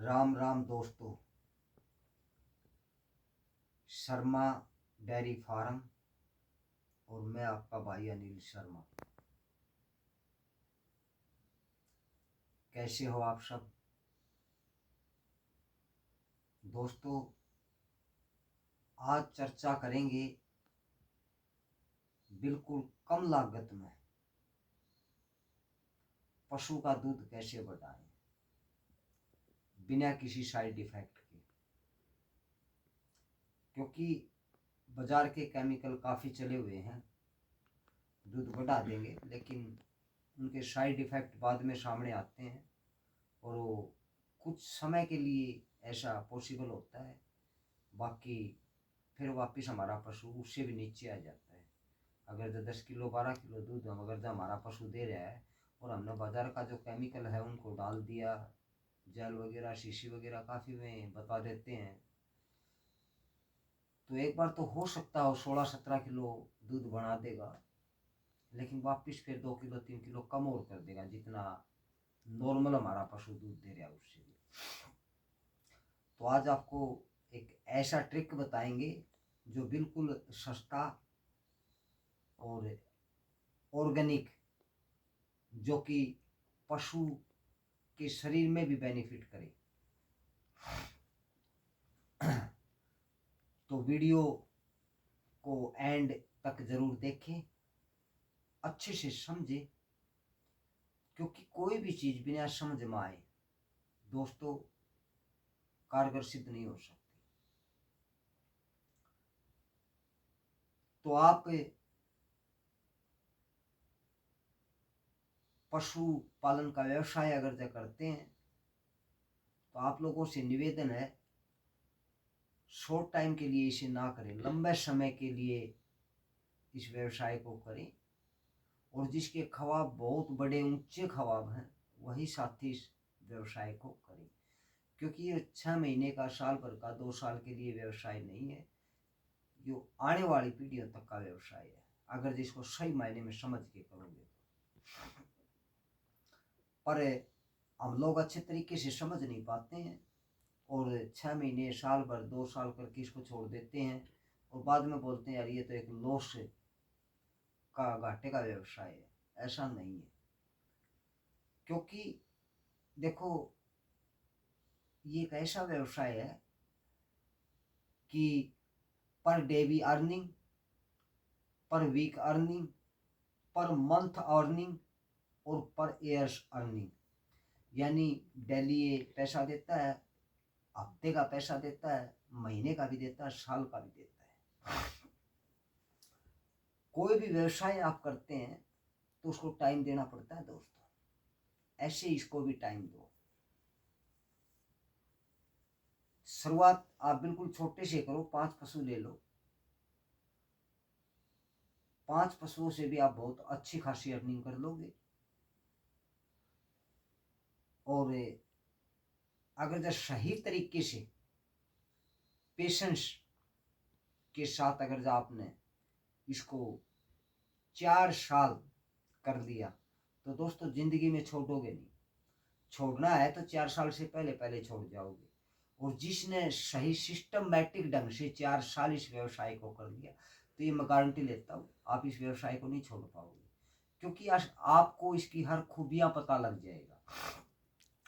राम राम दोस्तों। Sharma dairy farm और मैं आपका भाई अनिल शर्मा। कैसे हो आप सब दोस्तों? आज चर्चा करेंगे बिल्कुल कम लागत में पशु का दूध कैसे बढ़ाएं बिना किसी साइड इफेक्ट के, क्योंकि बाजार के केमिकल काफ़ी चले हुए हैं। दूध बढ़ा देंगे लेकिन उनके साइड इफ़ेक्ट बाद में सामने आते हैं और वो कुछ समय के लिए ऐसा पॉसिबल होता है, बाकी फिर वापस हमारा पशु उससे भी नीचे आ जाता है। अगर जो 10 किलो 12 किलो दूध हम अगर जो हमारा पशु दे रहा है और हमने बाज़ार का जो केमिकल है उनको डाल दिया, जेल वगैरह शीशी वगैरह काफ़ी में बता देते हैं, तो एक बार तो हो सकता है 16-17 किलो दूध बना देगा, लेकिन वापस फिर 2 किलो 3 किलो कम और कर देगा जितना नॉर्मल हमारा पशु दूध दे रहा है उससे भी। तो आज आपको एक ऐसा ट्रिक बताएंगे जो बिल्कुल सस्ता और ऑर्गेनिक, जो कि पशु के शरीर में भी बेनिफिट करे। तो वीडियो को एंड तक जरूर देखें, अच्छे से समझें, क्योंकि कोई भी चीज़ बिना समझ में आए दोस्तों कारगर सिद्ध नहीं हो सकती। तो आप पशु पालन का व्यवसाय अगर जो करते हैं तो आप लोगों से निवेदन है, शॉर्ट टाइम के लिए इसे ना करें, लंबे समय के लिए इस व्यवसाय को करें। और जिसके ख्वाब बहुत बड़े ऊंचे ख्वाब हैं वही साथी इस व्यवसाय को करें, क्योंकि ये 6 महीने का, साल भर का, 2 साल के लिए व्यवसाय नहीं है, जो आने वाली पीढ़ियों तक का व्यवसाय है अगर जिसको सही मायने में समझ के करोगे तो। पर हम लोग अच्छे तरीके से समझ नहीं पाते हैं और 6 महीने, साल भर, 2 साल करके इसको छोड़ देते हैं और बाद में बोलते हैं यार ये तो एक लॉस का, घाटे का व्यवसाय है। ऐसा नहीं है, क्योंकि देखो ये एक ऐसा व्यवसाय है कि पर डे भी earning, per week earning, per month earning और पर ईयर्स अर्निंग, यानी डेली ये पैसा देता है, हफ्ते का पैसा देता है, महीने का भी देता है, साल का भी देता है। कोई भी व्यवसाय आप करते हैं तो उसको टाइम देना पड़ता है दोस्तों, ऐसे इसको भी टाइम दो। शुरुआत आप बिल्कुल छोटे से करो, 5 पशु ले लो, 5 पशुओं से भी आप बहुत अच्छी खासी अर्निंग कर लोगे। और अगर जब सही तरीके से पेशेंस के साथ अगर जब आपने इसको 4 साल कर लिया तो दोस्तों जिंदगी में छोड़ोगे नहीं। छोड़ना है तो 4 साल से पहले पहले छोड़ जाओगे। और जिसने सही सिस्टमैटिक ढंग से 4 साल इस व्यवसाय को कर लिया तो ये मैं गारंटी लेता हूँ आप इस व्यवसाय को नहीं छोड़ पाओगे, क्योंकि आपको इसकी हर खूबियां पता लग जाएगा।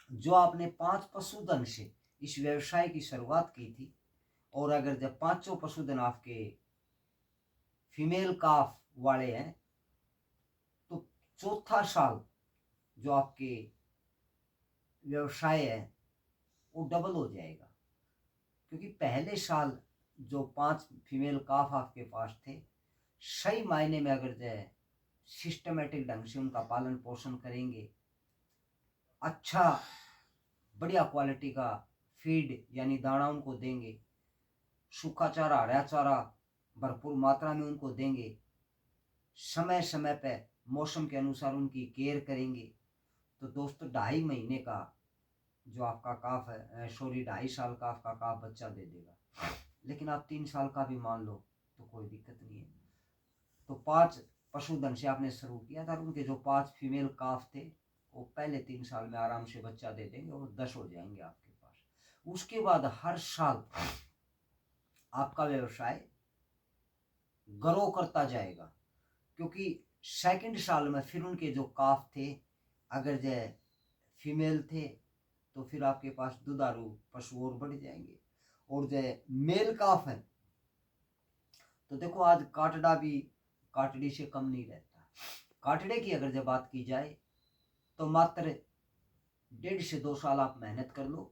जो आपने 5 पशुधन से इस व्यवसाय की शुरुआत की थी और अगर जब 5 पशुधन आपके फीमेल काफ वाले हैं तो चौथा साल जो आपके व्यवसाय है वो डबल हो जाएगा, क्योंकि पहले साल जो 5 फीमेल काफ आपके पास थे, सही मायने में अगर जो है सिस्टमेटिक ढंग से उनका पालन पोषण करेंगे, अच्छा बढ़िया क्वालिटी का फीड यानी दाना उनको देंगे, सूखा चारा, हरा चारा भरपूर मात्रा में उनको देंगे, समय समय पे मौसम के अनुसार उनकी केयर करेंगे, तो दोस्तों 2.5 महीने का जो आपका काफ है, सॉरी 2.5 साल का आपका काफ बच्चा दे देगा। लेकिन आप 3 साल का भी मान लो तो कोई दिक्कत नहीं है। तो 5 पशुधन से आपने शुरू किया था, उनके जो 5 फीमेल काफ थे वो पहले 3 साल में आराम से बच्चा दे देंगे और 10 हो जाएंगे आपके पास। उसके बाद हर साल आपका व्यवसाय ग्रो करता जाएगा, क्योंकि सेकंड साल में फिर उनके जो काफ थे, अगर जो फीमेल थे तो फिर आपके पास दुधारू पशु और बढ़ जाएंगे। और जो मेल काफ है तो देखो आज काटड़ा भी काटड़ी से कम नहीं रहता। काटड़े की अगर जब बात की जाए तो मात्र 1.5 से 2 साल आप मेहनत कर लो,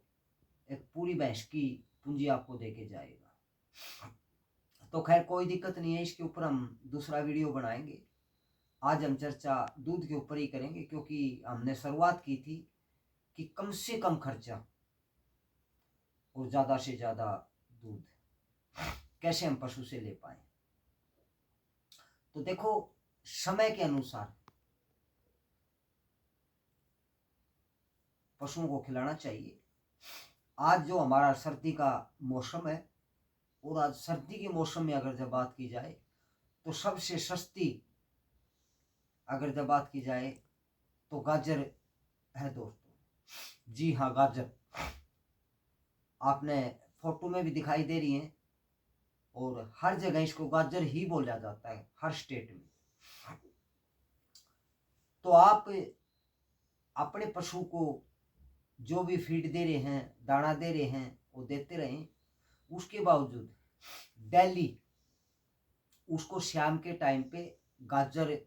एक पूरी भैंस की पूंजी आपको देके जाएगा। तो खैर कोई दिक्कत नहीं है, इसके ऊपर हम दूसरा वीडियो बनाएंगे। आज हम चर्चा दूध के ऊपर ही करेंगे, क्योंकि हमने शुरुआत की थी कि कम से कम खर्चा और ज़्यादा से ज़्यादा दूध कैसे हम पशु से ले पाए। तो देखो समय के अनुसार पशुओं को खिलाना चाहिए। आज जो हमारा सर्दी का मौसम है, और आज सर्दी के मौसम में अगर जब बात की जाए तो सबसे सस्ती अगर जब बात की जाए तो गाजर है दोस्तों। जी हाँ, गाजर आपने फोटो में भी दिखाई दे रही है, और हर जगह इसको गाजर ही बोला जाता है, हर स्टेट में। तो आप अपने पशु को जो भी फीड दे रहे हैं, दाना दे रहे हैं, वो देते रहें। उसके बावजूद डेली उसको शाम के टाइम पे गाजर,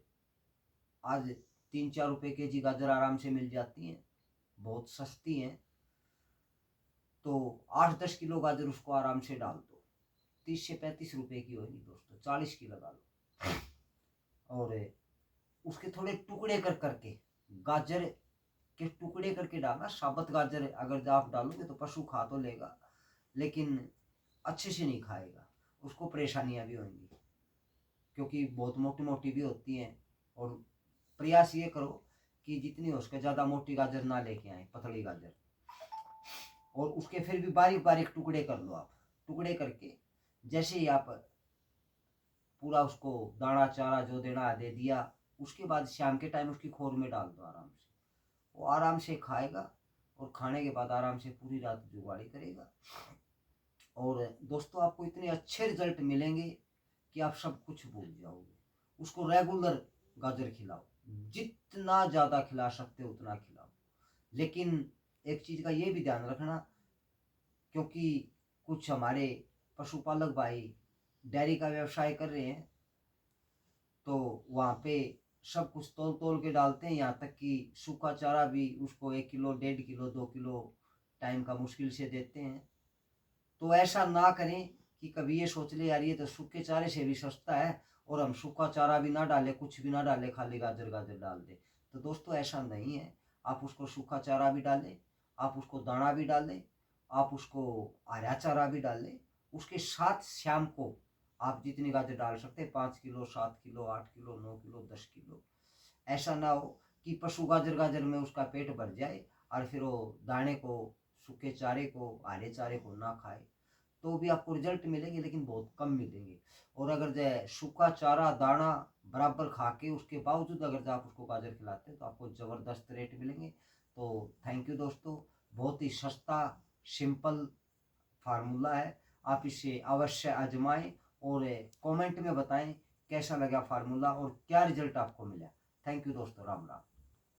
आज 3-4 रुपए केजी गाजर आराम से मिल जाती हैं, बहुत सस्ती हैं। तो 8-10 किलो गाजर उसको आराम से डाल दो, 30 से 35 रुपए की होगी दोस्तों, 40 की लगा लो। और उसके थोड़े टुकड़े कर करके गाजर के टुकड़े करके डालना। साबुत गाजर अगर आप डालोगे तो पशु खा तो लेगा, लेकिन अच्छे से नहीं खाएगा, उसको परेशानियां भी होंगी, क्योंकि बहुत मोटी मोटी भी होती हैं। और प्रयास ये करो कि जितनी हो सके ज़्यादा मोटी गाजर ना लेके आए, पतली गाजर। और उसके फिर भी बारीक बारीक टुकड़े कर लो आप। टुकड़े करके जैसे ही आप पूरा उसको दाना चारा जो देना दे दिया, उसके बाद शाम के टाइम उसकी खोर में डाल दो आराम से। वो आराम से खाएगा, और खाने के बाद आराम से पूरी रात जुगाड़ी करेगा। और दोस्तों आपको इतने अच्छे रिजल्ट मिलेंगे कि आप सब कुछ भूल जाओगे। उसको रेगुलर गाजर खिलाओ, जितना ज़्यादा खिला सकते हो उतना खिलाओ। लेकिन एक चीज़ का ये भी ध्यान रखना, क्योंकि कुछ हमारे पशुपालक भाई डेयरी का व्यवसाय कर रहे हैं, तो वहाँ पे सब कुछ तोल तोल के डालते हैं, यहाँ तक कि सूखा चारा भी उसको 1 किलो, 1.5 किलो, 2 किलो टाइम का मुश्किल से देते हैं। तो ऐसा ना करें कि कभी ये सोच ले यार ये तो सूखे चारे से भी सस्ता है, और हम सूखा चारा भी ना डालें, कुछ भी ना डालें, खाली गाजर गाजर डाल दें। तो दोस्तों ऐसा नहीं है, आप उसको सूखा चारा भी डालें, आप उसको दाना भी डालें, आप उसको हरा चारा भी डालें। उसके साथ शाम को आप जितनी गाजर डाल सकते हैं, 5 kilo, 7 kilo, 8 kilo, 9 kilo, 10 kilo. ऐसा ना हो कि पशु गाजर गाजर में उसका पेट भर जाए और फिर वो दाने को, सूखे चारे को, हरे चारे को ना खाए। तो भी आपको रिजल्ट मिलेंगे, लेकिन बहुत कम मिलेंगे। और अगर जो सूखा चारा दाना बराबर खा के उसके बावजूद अगर जो आप उसको गाजर खिलाते हैं तो आपको ज़बरदस्त रेट मिलेंगे। तो थैंक यू दोस्तों, बहुत ही सस्ता सिंपल फार्मूला है, आप इसे अवश्य आजमाएं और कमेंट में बताएं कैसा लगा फार्मूला और क्या रिजल्ट आपको मिला। थैंक यू दोस्तों, राम राम।